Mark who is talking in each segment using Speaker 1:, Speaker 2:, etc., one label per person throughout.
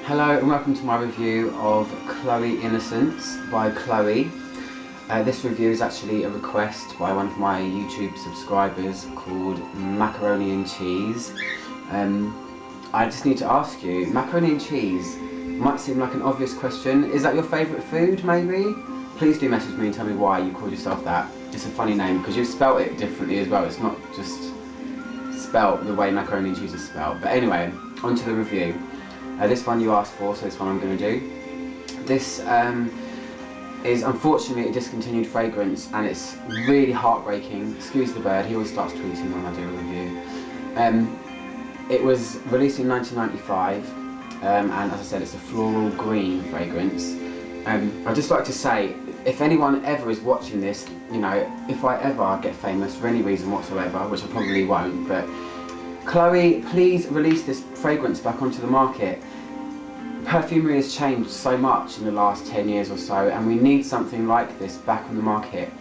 Speaker 1: Hello and welcome to my review of Chloe Innocence by Chloe. This review is actually a request by one of my YouTube subscribers called Macaroni and Cheese. I just need to ask you, macaroni and cheese might seem like an obvious question. Is that your favourite food, maybe? Please do message me and tell me why you call yourself that. It's a funny name because you've spelt it differently as well. It's not just spelt the way macaroni and cheese is spelt. But anyway, on to the review. This one you asked for, so this one I'm going to do. This is unfortunately a discontinued fragrance, and it's really heartbreaking. Excuse the bird, he always starts tweeting when I do a review. It was released in 1995, and as I said, it's a floral green fragrance. I'd just like to say, if anyone ever is watching this, you know, if I ever get famous for any reason whatsoever, which I probably won't, but Chloe, please release this fragrance back onto the market. Perfumery has changed so much in the last 10 years or so, and we need something like this back on the market.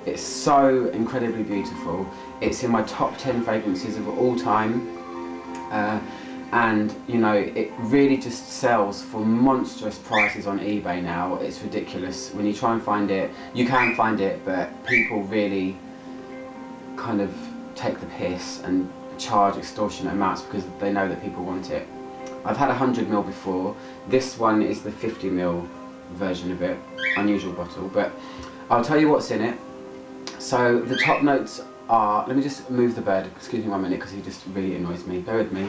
Speaker 1: It's so incredibly beautiful. It's in my top 10 fragrances of all time, and you know, it really just sells for monstrous prices on eBay now. It's ridiculous. When you try and find it, you can find it, but people really kind of take the piss and charge extortionate amounts because they know that people want it. I've had 100ml before. This one is the 50ml version of it. Unusual bottle, but I'll tell you what's in it. So the top notes are, let me just move the bird, excuse me 1 minute because he just really annoys me, bear with me.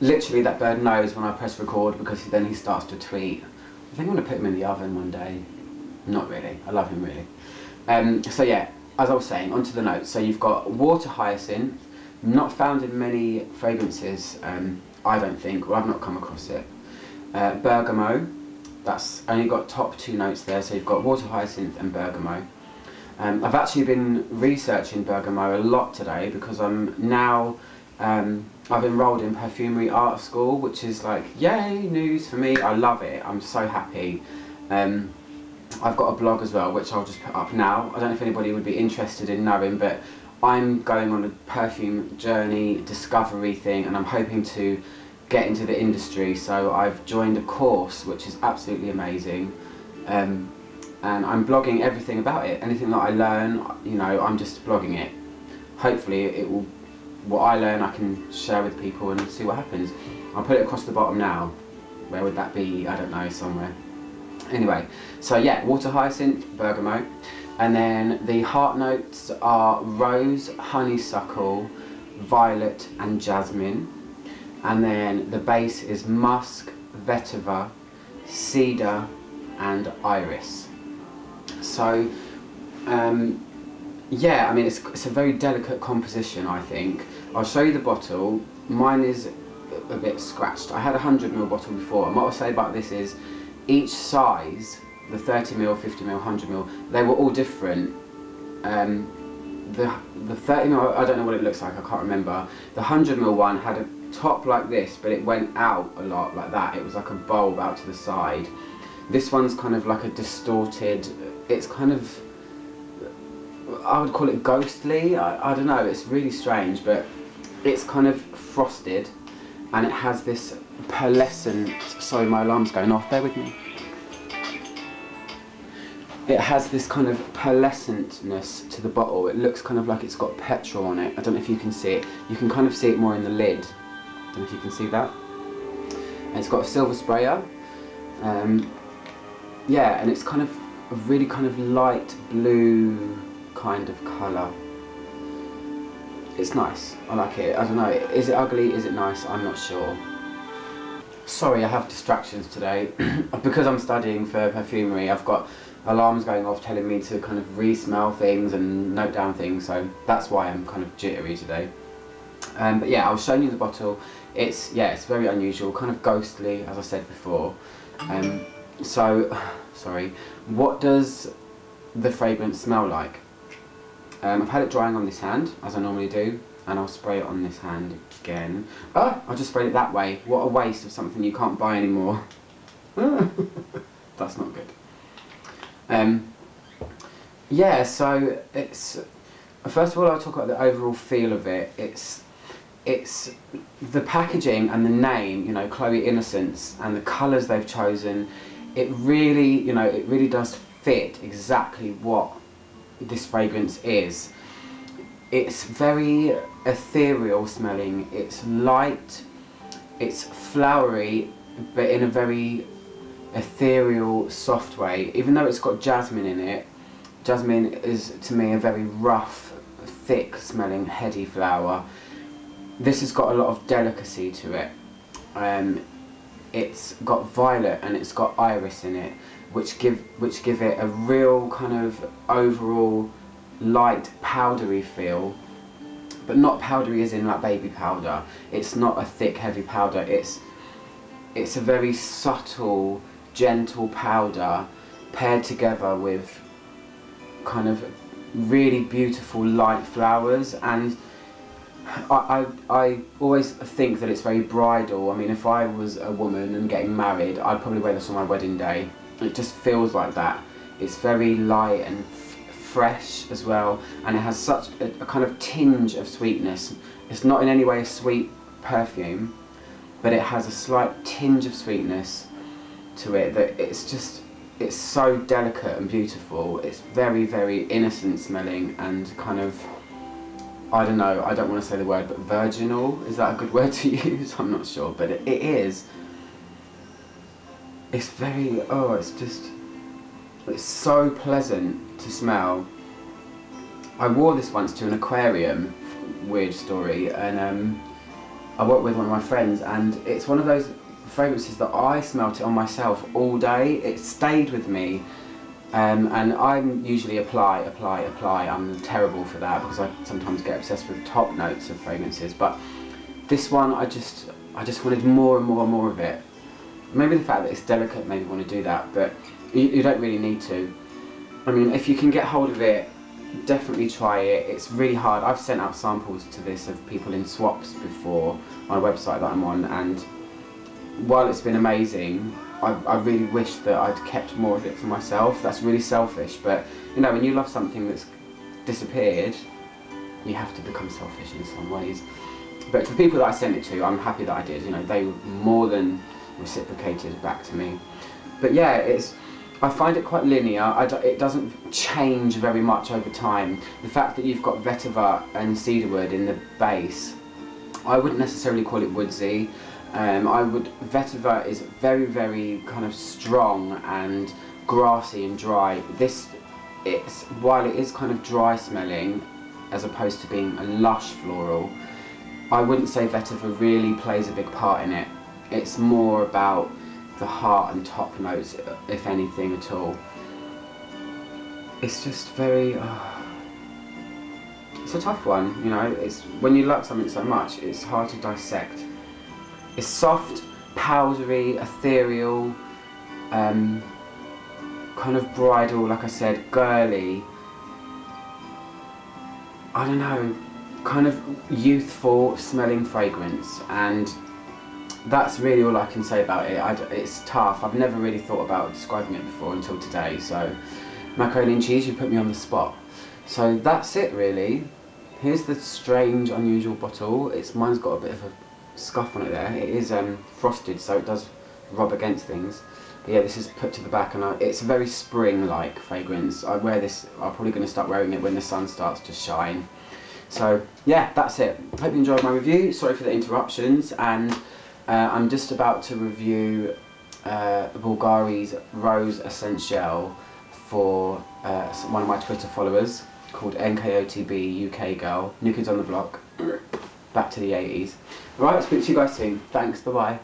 Speaker 1: Literally that bird knows when I press record because then he starts to tweet. I think I'm going to put him in the oven one day. Not really, I love him really. So yeah, as I was saying, onto the notes. So you've got water hyacinth, not found in many fragrances, I don't think, well I've not come across it. Bergamot, that's only got top 2 notes there, so you've got water hyacinth and bergamot. I've actually been researching bergamot a lot today because I'm now, I've enrolled in perfumery art school, which is like, yay, news for me. I love it, I'm so happy. I've got a blog as well, which I'll just put up now. I don't know if anybody would be interested in knowing, but I'm going on a perfume journey, discovery thing, and I'm hoping to get into the industry. So I've joined a course which is absolutely amazing, and I'm blogging everything about it. Anything that I learn, you know, I'm just blogging it. Hopefully it will, what I learn I can share with people and see what happens. I'll put it across the bottom now. Where would that be? I don't know, somewhere. Anyway, so yeah, water hyacinth, bergamot. And then the heart notes are rose, honeysuckle, violet and jasmine. And then the base is musk, vetiver, cedar and iris. So yeah, I mean it's a very delicate composition, I think. I'll show you the bottle. Mine is a bit scratched. I had a 100ml bottle before, and what I'll say about this is each size, the 30ml, 50ml, 100ml, they were all different. The 30ml, I don't know what it looks like, I can't remember. The 100ml one had a top like this, but it went out a lot like that. It was like a bulb out to the side. This one's kind of like a distorted, it's kind of, I would call it ghostly. I don't know, it's really strange, but it's kind of frosted and it has this pearlescent, sorry my alarm's going off, bear with me. It has this kind of pearlescentness to the bottle. It looks kind of like it's got petrol on it. I don't know if you can see it. You can kind of see it more in the lid. I don't know if you can see that. And it's got a silver sprayer. Yeah, and it's kind of a really kind of light blue kind of colour. It's nice. I like it. I don't know. Is it ugly? Is it nice? I'm not sure. Sorry, I have distractions today. Because I'm studying for perfumery, I've got alarms going off telling me to kind of re-smell things and note down things, so that's why I'm kind of jittery today. But yeah, I was showing you the bottle. It's, yeah, it's very unusual, kind of ghostly, as I said before. So, sorry, what does the fragrance smell like? I've had it drying on this hand, as I normally do, and I'll spray it on this hand again. Ah, I just sprayed it that way. What a waste of something you can't buy anymore. That's not good. Yeah, so it's, first of all I'll talk about the overall feel of it. it's the packaging and the name, you know, Chloe Innocence, and the colours they've chosen. It really, you know, it really does fit exactly what this fragrance is. It's very ethereal smelling. It's light. It's flowery, but in a very ethereal, soft way. Even though it's got jasmine in it, jasmine is to me a very rough, thick smelling, heady flower. This has got a lot of delicacy to it. It's got violet and it's got iris in it, which give it a real kind of overall light powdery feel, but not powdery as in like baby powder. It's not a thick heavy powder. It's a very subtle, gentle powder paired together with kind of really beautiful light flowers. And I always think that it's very bridal. I mean, if I was a woman and getting married, I'd probably wear this on my wedding day. It just feels like that. It's very light and fresh as well, and it has such a kind of tinge of sweetness. It's not in any way a sweet perfume, but it has a slight tinge of sweetness to it that it's so delicate and beautiful. It's very, very innocent smelling and kind of, I don't know, I don't want to say the word, but virginal, is that a good word to use? I'm not sure, but it is. It's very, oh, it's so pleasant to smell. I wore this once to an aquarium, weird story, and I worked with one of my friends, and it's one of those fragrances that I smelt it on myself all day. It stayed with me. And I'm usually apply. I'm terrible for that because I sometimes get obsessed with top notes of fragrances. But this one, I just wanted more and more and more of it. Maybe the fact that it's delicate made me want to do that, but you don't really need to. I mean, if you can get hold of it, definitely try it. It's really hard. I've sent out samples to this of people in swaps before on a website that I'm on, and while it's been amazing, I really wish that I'd kept more of it for myself. That's really selfish, but you know, when you love something that's disappeared, you have to become selfish in some ways. But for the people that I sent it to, I'm happy that I did. You know, they more than reciprocated back to me. But yeah, I find it quite linear. It doesn't change very much over time. The fact that you've got vetiver and cedarwood in the base, I wouldn't necessarily call it woodsy. Vetiver is very, very kind of strong and grassy and dry. While it is kind of dry smelling, as opposed to being a lush floral, I wouldn't say vetiver really plays a big part in it. It's more about the heart and top notes, if anything at all. It's just very, it's a tough one, you know. It's when you like something so much, it's hard to dissect. It's soft, powdery, ethereal, kind of bridal, like I said, girly. I don't know, kind of youthful smelling fragrance, and that's really all I can say about it. It's tough. I've never really thought about describing it before until today, so macaroni and cheese, you put me on the spot. So that's it really. Here's the strange, unusual bottle. Mine's got a bit of a scuff on it there. It is frosted, so it does rub against things. But yeah, this is put to the back, and it's a very spring-like fragrance. I wear this, I'm probably going to start wearing it when the sun starts to shine. So yeah, that's it. Hope you enjoyed my review. Sorry for the interruptions, and I'm just about to review Bulgari's Rose Essentielle for one of my Twitter followers called NKOTB UK Girl, New Kids on the Block, back to the 80s. Alright, I'll speak to you guys soon. Thanks, bye bye.